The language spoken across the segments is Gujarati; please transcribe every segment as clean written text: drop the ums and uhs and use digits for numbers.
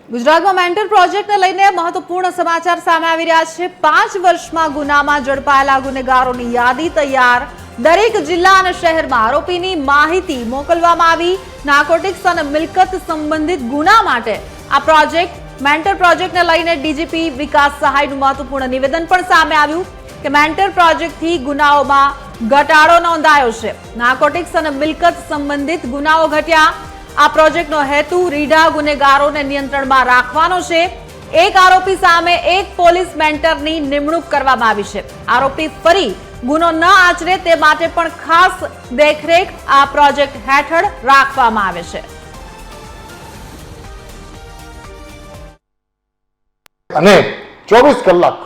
ગુજરાતમાં મેન્ટર પ્રોજેક્ટને લઈને મહત્વપૂર્ણ સમાચાર સામે આવી રહ્યા છે। 5 વર્ષમાં ગુનામાં ઝડપાયેલા ગુનેગારોની યાદી તૈયાર। દરેક જિલ્લા અને શહેરમાં આરોપીની માહિતી મોકલવામાં આવી। નાર્કોટિક્સ અને મિલકત સંબંધિત ગુના માટે આ પ્રોજેક્ટ મેન્ટર પ્રોજેક્ટને લઈને ડીજીપી વિકાસ સહાયનું મહત્વપૂર્ણ નિવેદન પણ સામે આવ્યું કે મેન્ટર પ્રોજેક્ટથી ગુનાઓમાં ઘટાડો નોંધાયો છે। નાર્કોટિક્સ અને મિલકત સંબંધિત ગુનાઓ ઘટ્યા। આ પ્રોજેક્ટનો હેતુ રીઢા ગુનેગારોને નિયંત્રણમાં રાખવાનો છે। એક આરોપી સામે એક પોલીસ મેન્ટરની નિમણૂક કરવામાં આવી છે। આરોપી ફરી ગુનો ન આચરે તે માટે પણ ખાસ દેખરેખ આ પ્રોજેક્ટ હેઠળ રાખવામાં આવે છે। અને 24 કલાક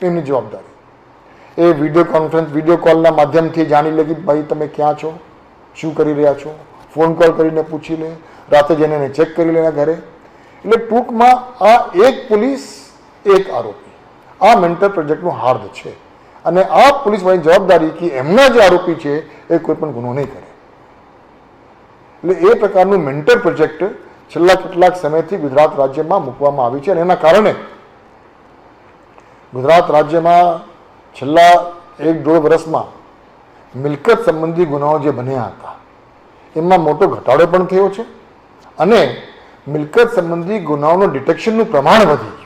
એમની જવાબદારી એ વિડીયો કોન્ફરન્સ વિડીયો કોલના માધ્યમથી જાણી લે કે ભાઈ તમે ક્યાં છો, શું કરી રહ્યા છો, ફોન કોલ કરીને પૂછી લે, રાતે જઈને એને ચેક કરી લે એના ઘરે। એટલે ટૂંકમાં આ એક પોલીસ એક આરોપી આ મેન્ટર પ્રોજેક્ટનું હાર્દ છે અને આ પોલીસવાળી જવાબદારી કે એમના જે આરોપી છે એ કોઈ પણ ગુનો નહીં કરે। એટલે એ પ્રકારનું મેન્ટર પ્રોજેક્ટ છેલ્લા કેટલાક સમયથી ગુજરાત રાજ્યમાં મૂકવામાં આવી છે અને એના કારણે ગુજરાત રાજ્યમાં છેલ્લા 1-1.5 વર્ષમાં મિલકત સંબંધી ગુનાઓ જે બન્યા હતા એમાં મોટો ઘટાડો પણ થયો છે અને મિલકત સંબંધી ગુનાઓનું ડિટેક્શનનું પ્રમાણ વધી